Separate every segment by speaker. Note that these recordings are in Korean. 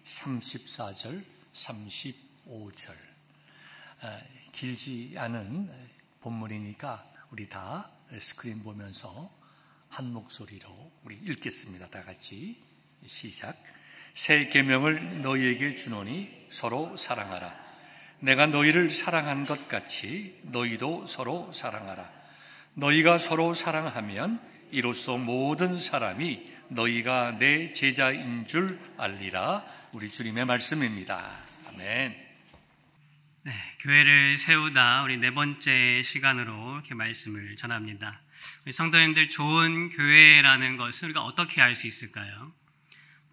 Speaker 1: 34절, 35절. 길지 않은 본문이니까 우리 다 스크린 보면서 한 목소리로 우리 읽겠습니다. 다 같이 시작. 새 계명을 너희에게 주노니 서로 사랑하라. 내가 너희를 사랑한 것 같이 너희도 서로 사랑하라. 너희가 서로 사랑하면 이로써 모든 사람이 너희가 내 제자인 줄 알리라. 우리 주님의 말씀입니다. 아멘.
Speaker 2: 네, 교회를 세우다 우리 네 번째 시간으로 이렇게 말씀을 전합니다. 우리 성도님들, 좋은 교회라는 것을 우리가 어떻게 알 수 있을까요?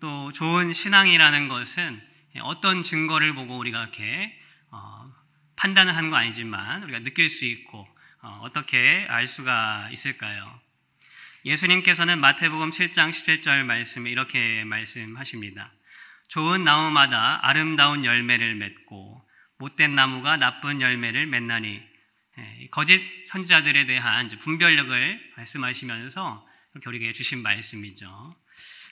Speaker 2: 또 좋은 신앙이라는 것은 어떤 증거를 보고 우리가 이렇게 판단을 하는 건 아니지만 우리가 느낄 수 있고 어떻게 알 수가 있을까요? 예수님께서는 마태복음 7장 17절 말씀에 이렇게 말씀하십니다. 좋은 나무마다 아름다운 열매를 맺고 못된 나무가 나쁜 열매를 맺나니, 거짓 선지자들에 대한 분별력을 말씀하시면서 이렇게 우리에게 주신 말씀이죠.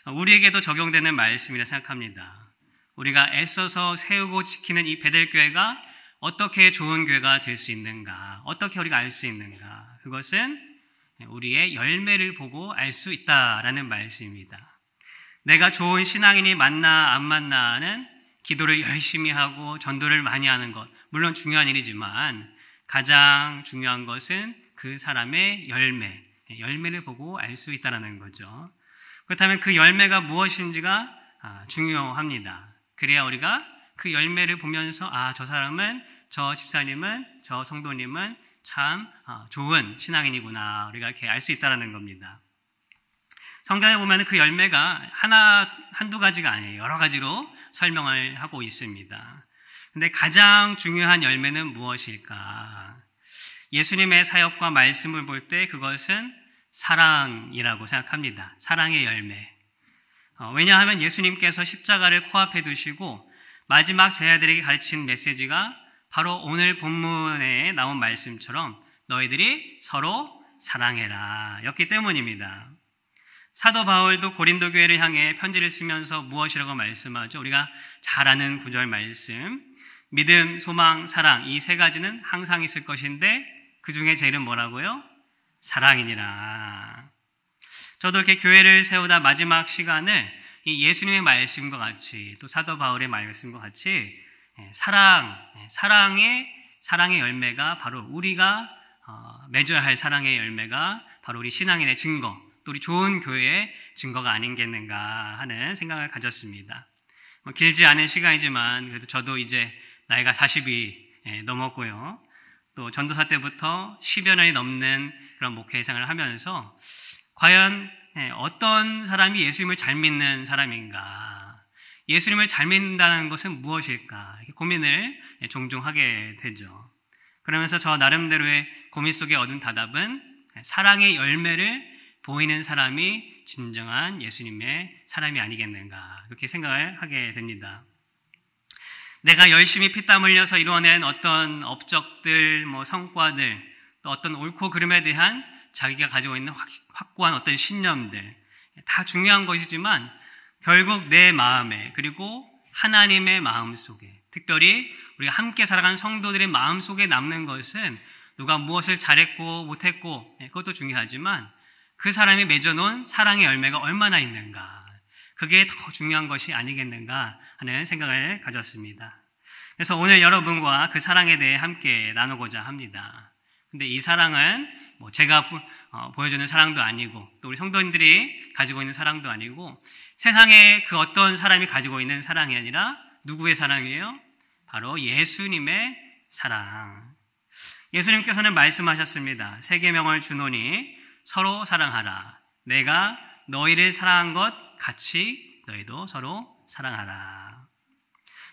Speaker 2: 우리에게도 적용되는 말씀이라 생각합니다. 우리가 애써서 세우고 지키는 이 베델교회가 어떻게 좋은 교회가 될 수 있는가, 어떻게 우리가 알 수 있는가, 그것은 우리의 열매를 보고 알 수 있다라는 말씀입니다. 내가 좋은 신앙인이 맞나 안 맞나는 기도를 열심히 하고 전도를 많이 하는 것, 물론 중요한 일이지만 가장 중요한 것은 그 사람의 열매를 보고 알 수 있다는 거죠. 그렇다면 그 열매가 무엇인지가 중요합니다. 그래야 우리가 그 열매를 보면서 저 사람은, 저 집사님은, 저 성도님은 참 좋은 신앙인이구나, 우리가 이렇게 알 수 있다는 겁니다. 성경에 보면 그 열매가 한두 가지가 아니에요. 여러 가지로 설명을 하고 있습니다. 근데 가장 중요한 열매는 무엇일까? 예수님의 사역과 말씀을 볼 때 그것은 사랑이라고 생각합니다. 사랑의 열매. 왜냐하면 예수님께서 십자가를 코앞에 두시고 마지막 제자들에게 가르친 메시지가 바로 오늘 본문에 나온 말씀처럼 너희들이 서로 사랑해라 였기 때문입니다. 사도 바울도 고린도 교회를 향해 편지를 쓰면서 무엇이라고 말씀하죠? 우리가 잘 아는 구절 말씀, 믿음, 소망, 사랑, 이 세 가지는 항상 있을 것인데 그 중에 제일은 뭐라고요? 사랑이니라. 저도 이렇게 교회를 세우다 마지막 시간을 이 예수님의 말씀과 같이, 또 사도 바울의 말씀과 같이 사랑의 열매가 바로 우리가 맺어야 할 사랑의 열매가 바로 우리 신앙인의 증거, 또 우리 좋은 교회의 증거가 아닌겠는가 하는 생각을 가졌습니다. 길지 않은 시간이지만 그래도 저도 이제 나이가 40이 넘었고요. 또 전도사 때부터 10여 년이 넘는 그런 목회 생활을 하면서 과연 어떤 사람이 예수님을 잘 믿는 사람인가, 예수님을 잘 믿는다는 것은 무엇일까, 이렇게 고민을 종종 하게 되죠. 그러면서 저 나름대로의 고민 속에 얻은 답은 사랑의 열매를 보이는 사람이 진정한 예수님의 사람이 아니겠는가, 그렇게 생각을 하게 됩니다. 내가 열심히 피땀 흘려서 이루어낸 어떤 업적들, 성과들, 또 어떤 옳고 그름에 대한 자기가 가지고 있는 확고한 어떤 신념들, 다 중요한 것이지만 결국 내 마음에, 그리고 하나님의 마음 속에, 특별히 우리가 함께 살아가는 성도들의 마음 속에 남는 것은 누가 무엇을 잘했고 못했고 그것도 중요하지만 그 사람이 맺어놓은 사랑의 열매가 얼마나 있는가, 그게 더 중요한 것이 아니겠는가 하는 생각을 가졌습니다. 그래서 오늘 여러분과 그 사랑에 대해 함께 나누고자 합니다. 근데 이 사랑은 제가 보여주는 사랑도 아니고 또 우리 성도님들이 가지고 있는 사랑도 아니고 세상에 그 어떤 사람이 가지고 있는 사랑이 아니라 누구의 사랑이에요? 바로 예수님의 사랑. 예수님께서는 말씀하셨습니다. 새 계명을 주노니 서로 사랑하라. 내가 너희를 사랑한 것 같이 너희도 서로 사랑하라.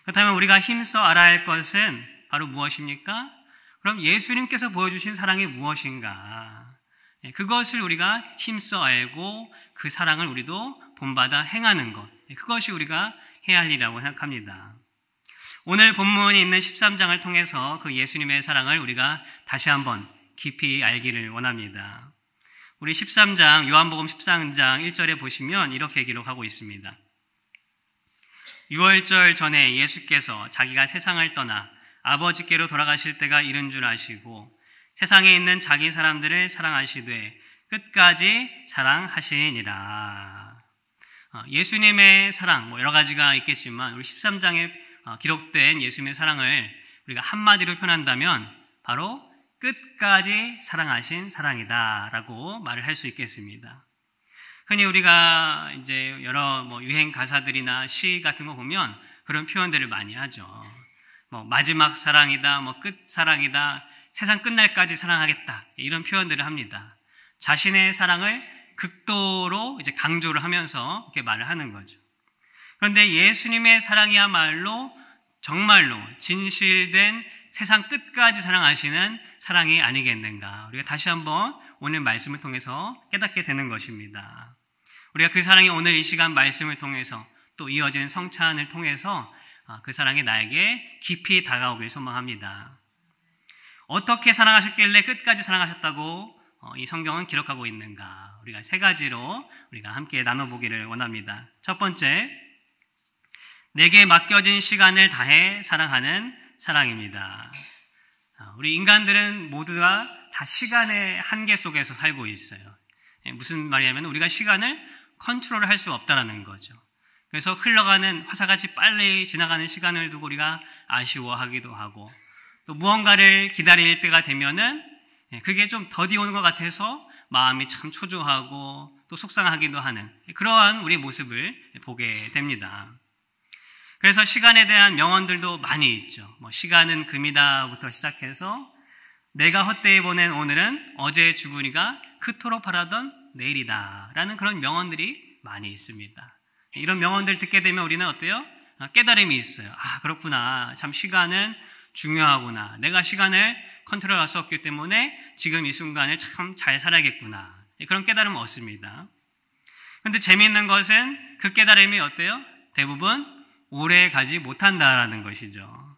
Speaker 2: 그렇다면 우리가 힘써 알아야 할 것은 바로 무엇입니까? 그럼 예수님께서 보여주신 사랑이 무엇인가? 그것을 우리가 힘써 알고 그 사랑을 우리도 본받아 행하는 것, 그것이 우리가 해야 할 일이라고 생각합니다. 오늘 본문이 있는 13장을 통해서 그 예수님의 사랑을 우리가 다시 한번 깊이 알기를 원합니다. 우리 13장, 요한복음 13장 1절에 보시면 이렇게 기록하고 있습니다. 유월절 전에 예수께서 자기가 세상을 떠나 아버지께로 돌아가실 때가 이른 줄 아시고 세상에 있는 자기 사람들을 사랑하시되 끝까지 사랑하시니라. 예수님의 사랑, 여러 가지가 있겠지만 우리 13장에 기록된 예수님의 사랑을 우리가 한마디로 표현한다면 바로 끝까지 사랑하신 사랑이다라고 말을 할 수 있겠습니다. 흔히 우리가 이제 여러 유행 가사들이나 시 같은 거 보면 그런 표현들을 많이 하죠. 마지막 사랑이다, 끝 사랑이다, 세상 끝날까지 사랑하겠다, 이런 표현들을 합니다. 자신의 사랑을 극도로 이제 강조를 하면서 이렇게 말을 하는 거죠. 그런데 예수님의 사랑이야말로 정말로 진실된 세상 끝까지 사랑하시는 사랑이 아니겠는가. 우리가 다시 한번 오늘 말씀을 통해서 깨닫게 되는 것입니다. 우리가 그 사랑이 오늘 이 시간 말씀을 통해서 또 이어지는 성찬을 통해서 그 사랑이 나에게 깊이 다가오길 소망합니다. 어떻게 사랑하셨길래 끝까지 사랑하셨다고 이 성경은 기록하고 있는가? 우리가 세 가지로 우리가 함께 나눠보기를 원합니다. 첫 번째, 내게 맡겨진 시간을 다해 사랑하는 사랑입니다. 우리 인간들은 모두가 다 시간의 한계 속에서 살고 있어요. 무슨 말이냐면 우리가 시간을 컨트롤을 할 수 없다는 거죠. 그래서 흘러가는 화사같이 빨리 지나가는 시간을 두고 우리가 아쉬워하기도 하고 또 무언가를 기다릴 때가 되면은 그게 좀 더디 오는 것 같아서 마음이 참 초조하고 또 속상하기도 하는 그러한 우리 모습을 보게 됩니다. 그래서 시간에 대한 명언들도 많이 있죠. 시간은 금이다부터 시작해서 내가 헛되이 보낸 오늘은 어제 죽으니가 그토록 바라던 내일이다 라는 그런 명언들이 많이 있습니다. 이런 명언들 듣게 되면 우리는 어때요? 깨달음이 있어요. 그렇구나. 참 시간은 중요하구나. 내가 시간을 컨트롤할 수 없기 때문에 지금 이 순간을 참 잘 살아야겠구나. 그런 깨달음을 얻습니다. 그런데 재미있는 것은 그 깨달음이 어때요? 대부분 오래 가지 못한다라는 것이죠.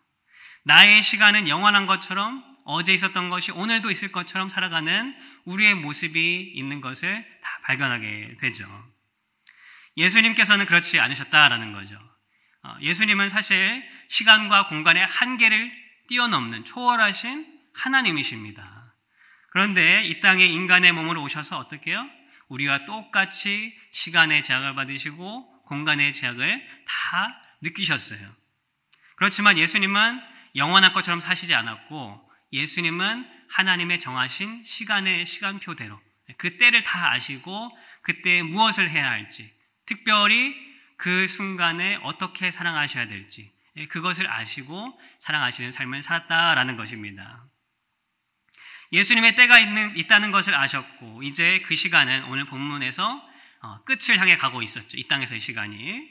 Speaker 2: 나의 시간은 영원한 것처럼 어제 있었던 것이 오늘도 있을 것처럼 살아가는 우리의 모습이 있는 것을 다 발견하게 되죠. 예수님께서는 그렇지 않으셨다라는 거죠. 예수님은 사실 시간과 공간의 한계를 뛰어넘는 초월하신 하나님이십니다. 그런데 이 땅에 인간의 몸으로 오셔서 어떻게 해요? 우리와 똑같이 시간의 제약을 받으시고 공간의 제약을 다 느끼셨어요. 그렇지만 예수님은 영원한 것처럼 사시지 않았고 예수님은 하나님의 정하신 시간의 시간표대로 그 때를 다 아시고 그때 무엇을 해야 할지 특별히 그 순간에 어떻게 사랑하셔야 될지 그것을 아시고 사랑하시는 삶을 살았다라는 것입니다. 예수님의 때가 있다는 것을 아셨고 이제 그 시간은 오늘 본문에서 끝을 향해 가고 있었죠. 이 땅에서의 시간이.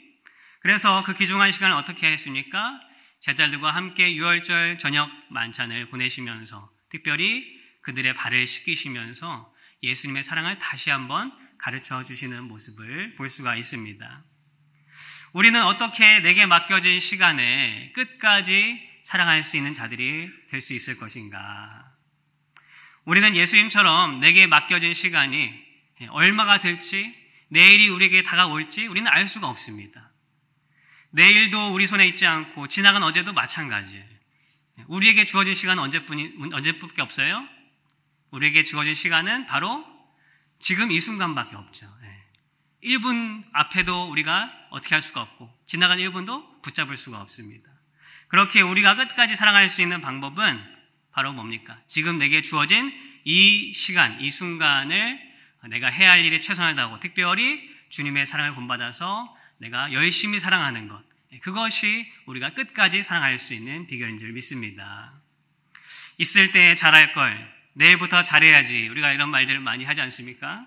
Speaker 2: 그래서 그 귀중한 시간을 어떻게 했습니까? 제자들과 함께 유월절 저녁 만찬을 보내시면서 특별히 그들의 발을 씻기시면서 예수님의 사랑을 다시 한번 가르쳐 주시는 모습을 볼 수가 있습니다. 우리는 어떻게 내게 맡겨진 시간에 끝까지 사랑할 수 있는 자들이 될 수 있을 것인가? 우리는 예수님처럼 내게 맡겨진 시간이 얼마가 될지 내일이 우리에게 다가올지 우리는 알 수가 없습니다. 내일도 우리 손에 있지 않고 지나간 어제도 마찬가지예요. 우리에게 주어진 시간은 언제뿐밖에 없어요? 우리에게 주어진 시간은 바로 지금 이 순간밖에 없죠. 1분 앞에도 우리가 어떻게 할 수가 없고 지나간 1분도 붙잡을 수가 없습니다. 그렇게 우리가 끝까지 사랑할 수 있는 방법은 바로 뭡니까? 지금 내게 주어진 이 시간, 이 순간을 내가 해야 할 일에 최선을 다하고 특별히 주님의 사랑을 본받아서 내가 열심히 사랑하는 것, 그것이 우리가 끝까지 사랑할 수 있는 비결인 줄 믿습니다. 있을 때 잘할 걸, 내일부터 잘해야지, 우리가 이런 말들을 많이 하지 않습니까?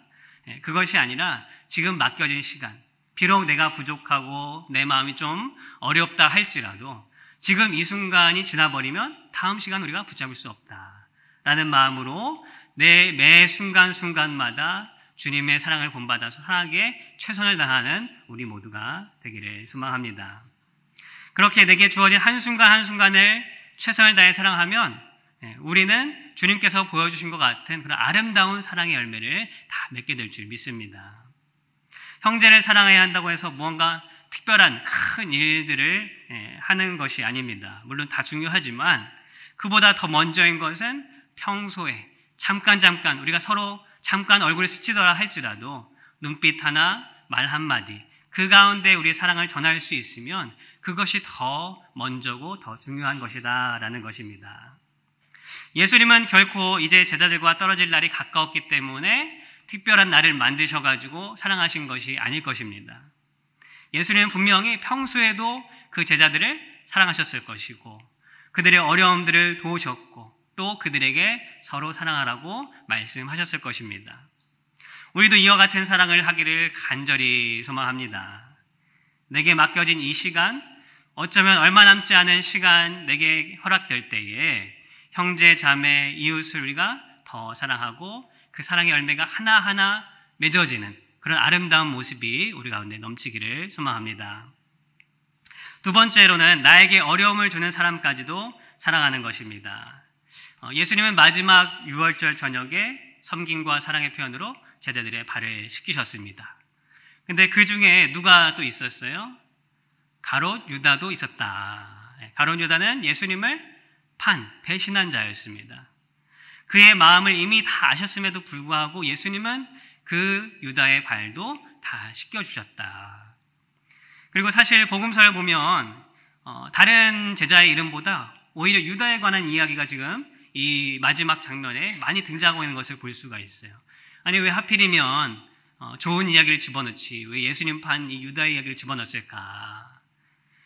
Speaker 2: 그것이 아니라 지금 맡겨진 시간, 비록 내가 부족하고 내 마음이 좀 어렵다 할지라도 지금 이 순간이 지나버리면 다음 시간 우리가 붙잡을 수 없다라는 마음으로 내 매 순간순간마다 주님의 사랑을 본받아서 사랑하기에 최선을 다하는 우리 모두가 되기를 소망합니다. 그렇게 내게 주어진 한순간 한순간을 최선을 다해 사랑하면 우리는 주님께서 보여주신 것 같은 그런 아름다운 사랑의 열매를 다 맺게 될 줄 믿습니다. 형제를 사랑해야 한다고 해서 무언가 특별한 큰 일들을 하는 것이 아닙니다. 물론 다 중요하지만 그보다 더 먼저인 것은 평소에 잠깐 우리가 서로 잠깐 얼굴을 스치더라 할지라도 눈빛 하나, 말 한마디, 그 가운데 우리의 사랑을 전할 수 있으면 그것이 더 먼저고 더 중요한 것이다라는 것입니다. 예수님은 결코 이제 제자들과 떨어질 날이 가까웠기 때문에 특별한 날을 만드셔가지고 사랑하신 것이 아닐 것입니다. 예수님은 분명히 평소에도 그 제자들을 사랑하셨을 것이고 그들의 어려움들을 도우셨고 또 그들에게 서로 사랑하라고 말씀하셨을 것입니다. 우리도 이와 같은 사랑을 하기를 간절히 소망합니다. 내게 맡겨진 이 시간, 어쩌면 얼마 남지 않은 시간 내게 허락될 때에 형제, 자매, 이웃을 우리가 더 사랑하고 그 사랑의 열매가 하나하나 맺어지는 그런 아름다운 모습이 우리 가운데 넘치기를 소망합니다. 두 번째로는 나에게 어려움을 주는 사람까지도 사랑하는 것입니다. 예수님은 마지막 유월절 저녁에 섬김과 사랑의 표현으로 제자들의 발을 씻기셨습니다. 근데 그 중에 누가 또 있었어요? 가롯 유다도 있었다. 가롯 유다는 예수님을 배신한 자였습니다. 그의 마음을 이미 다 아셨음에도 불구하고 예수님은 그 유다의 발도 다 씻겨주셨다. 그리고 사실 복음서를 보면 다른 제자의 이름보다 오히려 유다에 관한 이야기가 지금 이 마지막 장면에 많이 등장하고 있는 것을 볼 수가 있어요. 아니 왜 하필이면 좋은 이야기를 집어넣지 왜 예수님 판 이 유다의 이야기를 집어넣었을까?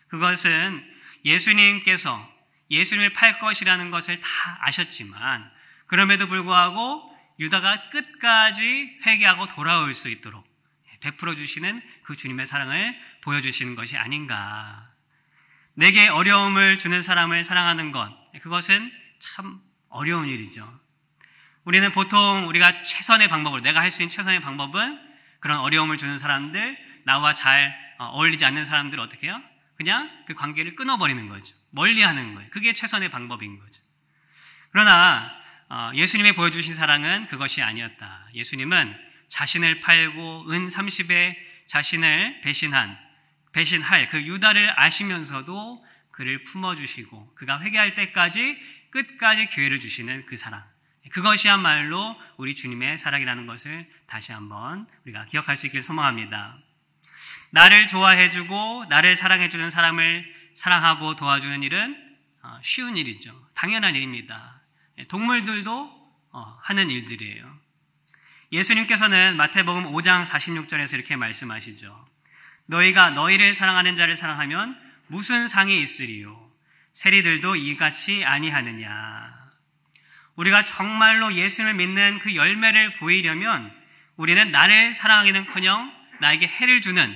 Speaker 2: 그것은 예수님께서 예수님을 팔 것이라는 것을 다 아셨지만 그럼에도 불구하고 유다가 끝까지 회개하고 돌아올 수 있도록 베풀어 주시는 그 주님의 사랑을 보여주시는 것이 아닌가. 내게 어려움을 주는 사람을 사랑하는 것, 그것은 참 어려운 일이죠. 우리는 보통 우리가 최선의 방법으로, 내가 할 수 있는 최선의 방법은 그런 어려움을 주는 사람들, 나와 잘 어울리지 않는 사람들을 어떻게 해요? 그냥 그 관계를 끊어버리는 거죠. 멀리하는 거예요. 그게 최선의 방법인 거죠. 그러나 예수님이 보여주신 사랑은 그것이 아니었다. 예수님은 자신을 팔고 은 30에 자신을 배신할 그 유다를 아시면서도 그를 품어주시고 그가 회개할 때까지 끝까지 기회를 주시는 그 사랑, 그것이야말로 우리 주님의 사랑이라는 것을 다시 한번 우리가 기억할 수 있기를 소망합니다. 나를 좋아해주고 나를 사랑해주는 사람을 사랑하고 도와주는 일은 쉬운 일이죠. 당연한 일입니다. 동물들도 하는 일들이에요. 예수님께서는 마태복음 5장 46절에서 이렇게 말씀하시죠. 너희가 너희를 사랑하는 자를 사랑하면 무슨 상이 있으리요? 세리들도 이같이 아니하느냐? 우리가 정말로 예수님을 믿는 그 열매를 보이려면 우리는 나를 사랑하기는커녕 나에게 해를 주는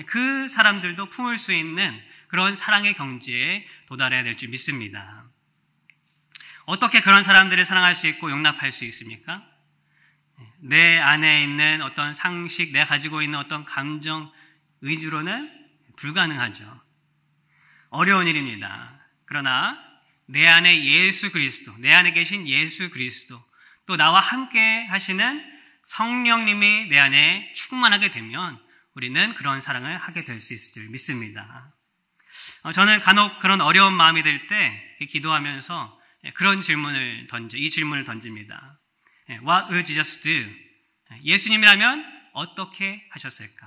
Speaker 2: 그 사람들도 품을 수 있는 그런 사랑의 경지에 도달해야 될 줄 믿습니다. 어떻게 그런 사람들을 사랑할 수 있고 용납할 수 있습니까? 내 안에 있는 어떤 상식, 내가 가지고 있는 어떤 감정, 의지로는 불가능하죠. 어려운 일입니다. 그러나 내 안에 예수 그리스도, 내 안에 계신 예수 그리스도, 또 나와 함께 하시는 성령님이 내 안에 충만하게 되면 우리는 그런 사랑을 하게 될 수 있을 줄 믿습니다. 저는 간혹 그런 어려운 마음이 들 때 기도하면서 이 질문을 던집니다. What would Jesus do? 예수님이라면 어떻게 하셨을까?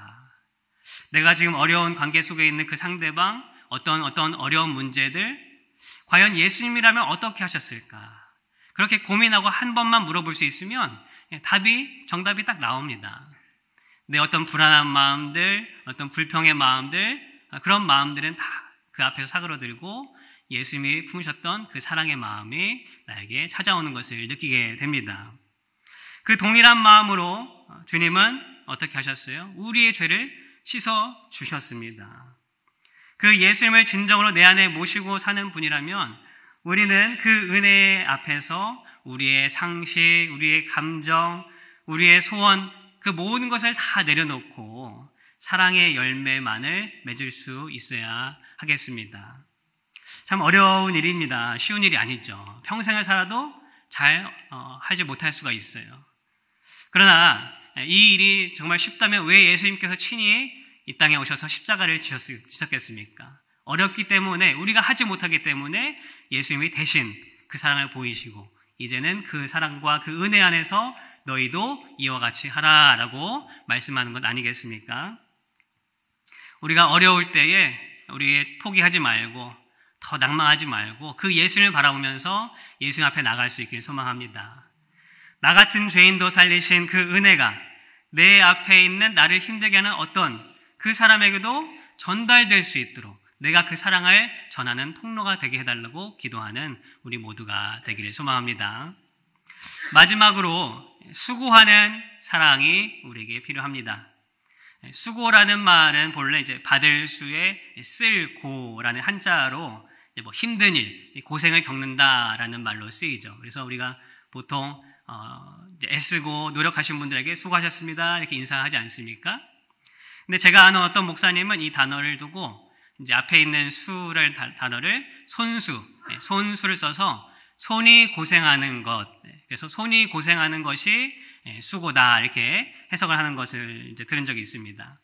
Speaker 2: 내가 지금 어려운 관계 속에 있는 그 상대방, 어떤 어려운 문제들, 과연 예수님이라면 어떻게 하셨을까? 그렇게 고민하고 한 번만 물어볼 수 있으면 정답이 딱 나옵니다. 내 어떤 불안한 마음들, 어떤 불평의 마음들, 그런 마음들은 다 그 앞에서 사그러들고 예수님이 품으셨던 그 사랑의 마음이 나에게 찾아오는 것을 느끼게 됩니다. 그 동일한 마음으로 주님은 어떻게 하셨어요? 우리의 죄를 씻어 주셨습니다. 그 예수님을 진정으로 내 안에 모시고 사는 분이라면 우리는 그 은혜 앞에서 우리의 상식, 우리의 감정, 우리의 소원, 그 모든 것을 다 내려놓고 사랑의 열매만을 맺을 수 있어야 하겠습니다. 참 어려운 일입니다. 쉬운 일이 아니죠. 평생을 살아도 잘 하지 못할 수가 있어요. 그러나 이 일이 정말 쉽다면 왜 예수님께서 친히 이 땅에 오셔서 십자가를 지셨겠습니까? 어렵기 때문에, 우리가 하지 못하기 때문에 예수님이 대신 그 사랑을 보이시고 이제는 그 사랑과 그 은혜 안에서 너희도 이와 같이 하라라고 말씀하는 것 아니겠습니까? 우리가 어려울 때에 우리 포기하지 말고 더 낭망하지 말고 그 예수님을 바라보면서 예수님 앞에 나갈 수 있길 소망합니다. 나 같은 죄인도 살리신 그 은혜가 내 앞에 있는 나를 힘들게 하는 어떤 그 사람에게도 전달될 수 있도록 내가 그 사랑을 전하는 통로가 되게 해달라고 기도하는 우리 모두가 되기를 소망합니다. 마지막으로 수고하는 사랑이 우리에게 필요합니다. 수고라는 말은 본래 이제 받을 수에 쓸고라는 한자로 이제 뭐 힘든 일, 고생을 겪는다라는 말로 쓰이죠. 그래서 우리가 보통 이제 애쓰고 노력하신 분들에게 수고하셨습니다 이렇게 인사하지 않습니까? 근데 제가 아는 어떤 목사님은 이 단어를 두고 이제 앞에 있는 수를 단어를 손수를 써서 손이 고생하는 것, 그래서 손이 고생하는 것이 수고다 이렇게 해석을 하는 것을 이제 들은 적이 있습니다.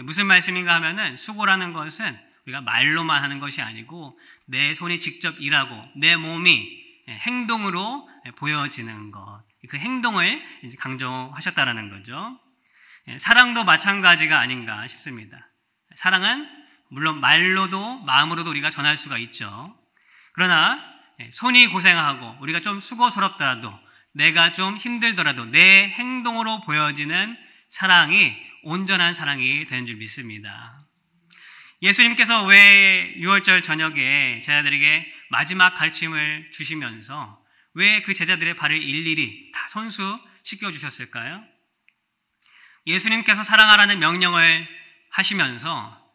Speaker 2: 무슨 말씀인가 하면은 수고라는 것은 우리가 말로만 하는 것이 아니고 내 손이 직접 일하고 내 몸이 행동으로 보여지는 것, 그 행동을 이제 강조하셨다라는 거죠. 사랑도 마찬가지가 아닌가 싶습니다. 사랑은 물론 말로도 마음으로도 우리가 전할 수가 있죠. 그러나 손이 고생하고 우리가 좀 수고스럽더라도 내가 좀 힘들더라도 내 행동으로 보여지는 사랑이 온전한 사랑이 되는 줄 믿습니다. 예수님께서 왜 6월절 저녁에 제자들에게 마지막 가르침을 주시면서 왜 그 제자들의 발을 일일이 다 손수 씻겨주셨을까요? 예수님께서 사랑하라는 명령을 하시면서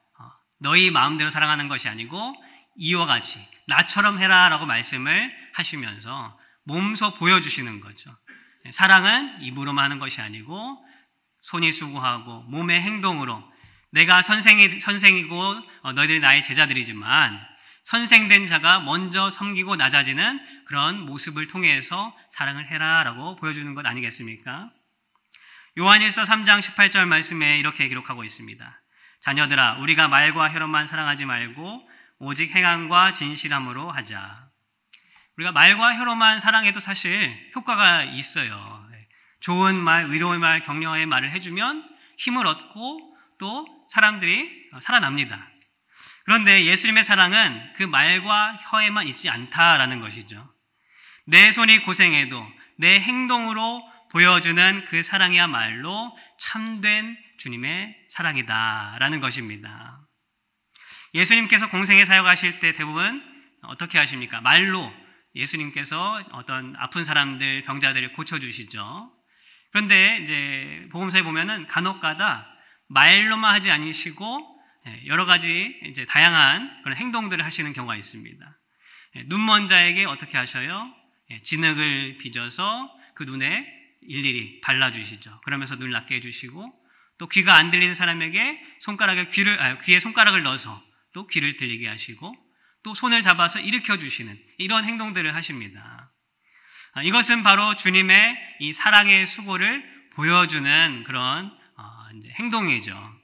Speaker 2: 너희 마음대로 사랑하는 것이 아니고 이와 같이 나처럼 해라라고 말씀을 하시면서 몸소 보여주시는 거죠. 사랑은 입으로만 하는 것이 아니고 손이 수고하고 몸의 행동으로 내가 선생이고 너희들이 나의 제자들이지만 선생된 자가 먼저 섬기고 낮아지는 그런 모습을 통해서 사랑을 해라라고 보여주는 것 아니겠습니까? 요한일서 3장 18절 말씀에 이렇게 기록하고 있습니다. 자녀들아, 우리가 말과 혀로만 사랑하지 말고 오직 행함과 진실함으로 하자. 우리가 말과 혀로만 사랑해도 사실 효과가 있어요. 좋은 말, 위로의 말, 격려의 말을 해주면 힘을 얻고 또 사람들이 살아납니다. 그런데 예수님의 사랑은 그 말과 혀에만 있지 않다라는 것이죠. 내 손이 고생해도 내 행동으로 보여주는 그 사랑이야말로 참된 주님의 사랑이다라는 것입니다. 예수님께서 공생에 사역하실 때 대부분 어떻게 하십니까? 말로 예수님께서 어떤 아픈 사람들, 병자들을 고쳐주시죠. 그런데 이제 복음서에 보면은 간혹가다 말로만 하지 않으시고 여러 가지 이제 다양한 그런 행동들을 하시는 경우가 있습니다. 눈먼 자에게 어떻게 하셔요? 진흙을 빚어서 그 눈에 일일이 발라주시죠. 그러면서 눈을 낫게 해주시고 또 귀가 안 들리는 사람에게 귀에 손가락을 넣어서 또 귀를 들리게 하시고 또 손을 잡아서 일으켜 주시는 이런 행동들을 하십니다. 이것은 바로 주님의 이 사랑의 수고를 보여주는 그런 행동이죠.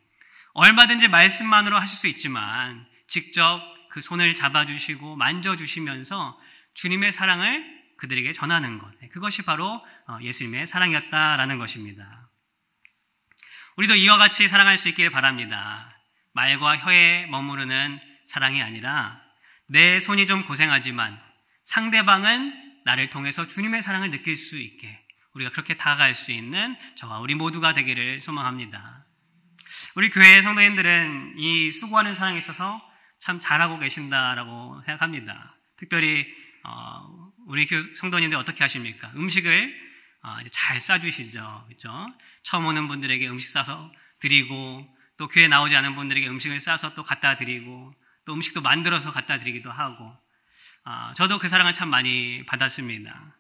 Speaker 2: 얼마든지 말씀만으로 하실 수 있지만 직접 그 손을 잡아주시고 만져주시면서 주님의 사랑을 그들에게 전하는 것, 그것이 바로 예수님의 사랑이었다라는 것입니다. 우리도 이와 같이 사랑할 수 있기를 바랍니다. 말과 혀에 머무르는 사랑이 아니라 내 손이 좀 고생하지만 상대방은 나를 통해서 주님의 사랑을 느낄 수 있게 우리가 그렇게 다가갈 수 있는 저와 우리 모두가 되기를 소망합니다. 우리 교회의 성도님들은 이 수고하는 사랑에 있어서 참 잘하고 계신다라고 생각합니다. 특별히 우리 성도님들 어떻게 하십니까? 음식을 잘 싸주시죠. 그렇죠? 처음 오는 분들에게 음식 싸서 드리고 또 교회 나오지 않은 분들에게 음식을 싸서 또 갖다 드리고 또 음식도 만들어서 갖다 드리기도 하고 저도 그 사랑을 참 많이 받았습니다.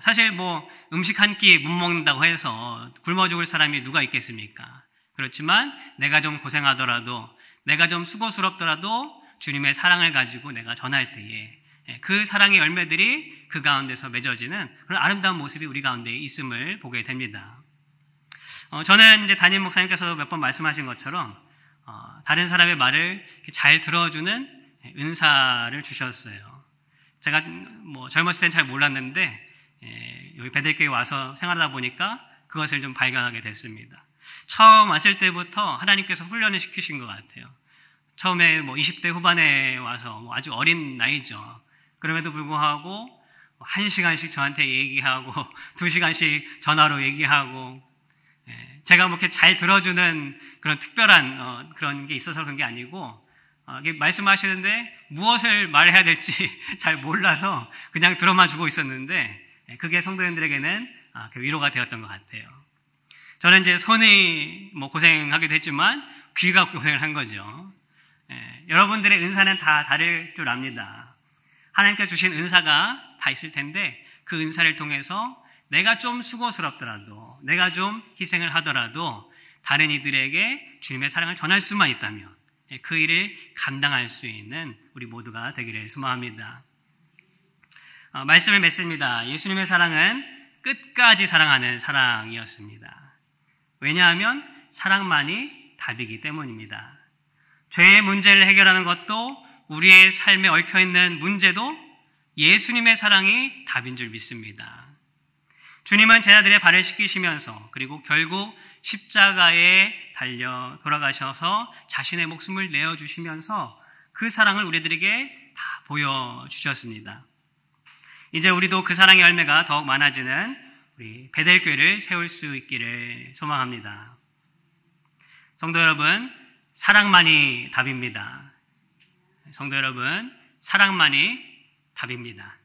Speaker 2: 사실 뭐 음식 한 끼 못 먹는다고 해서 굶어 죽을 사람이 누가 있겠습니까? 그렇지만 내가 좀 고생하더라도 내가 좀 수고스럽더라도 주님의 사랑을 가지고 내가 전할 때에 그 사랑의 열매들이 그 가운데서 맺어지는 그런 아름다운 모습이 우리 가운데 있음을 보게 됩니다. 저는 이제 담임 목사님께서도 몇 번 말씀하신 것처럼 다른 사람의 말을 잘 들어주는 은사를 주셨어요. 제가 젊었을 땐 잘 몰랐는데 여기 베델교회 와서 생활하다 보니까 그것을 좀 발견하게 됐습니다. 처음 왔을 때부터 하나님께서 훈련을 시키신 것 같아요. 처음에 20대 후반에 와서 아주 어린 나이죠. 그럼에도 불구하고 1시간씩 저한테 얘기하고 2시간씩 전화로 얘기하고 제가 이렇게 잘 들어주는 그런 특별한 그런 게 있어서 그런 게 아니고 말씀하시는데 무엇을 말해야 될지 잘 몰라서 그냥 들어만 주고 있었는데 그게 성도님들에게는 위로가 되었던 것 같아요. 저는 이제 손이 고생하기도 했지만 귀가 고생을 한 거죠. 여러분들의 은사는 다 다를 줄 압니다. 하나님께서 주신 은사가 다 있을 텐데 그 은사를 통해서 내가 좀 수고스럽더라도 내가 좀 희생을 하더라도 다른 이들에게 주님의 사랑을 전할 수만 있다면 그 일을 감당할 수 있는 우리 모두가 되기를 소망합니다. 말씀을 맺습니다. 예수님의 사랑은 끝까지 사랑하는 사랑이었습니다. 왜냐하면 사랑만이 답이기 때문입니다. 죄의 문제를 해결하는 것도 우리의 삶에 얽혀있는 문제도 예수님의 사랑이 답인 줄 믿습니다. 주님은 제자들의 발을 씻기시면서 그리고 결국 십자가에 달려 돌아가셔서 자신의 목숨을 내어주시면서 그 사랑을 우리들에게 다 보여주셨습니다. 이제 우리도 그 사랑의 열매가 더욱 많아지는 우리 베델교회를 세울 수 있기를 소망합니다. 성도 여러분, 사랑만이 답입니다. 성도 여러분, 사랑만이 답입니다.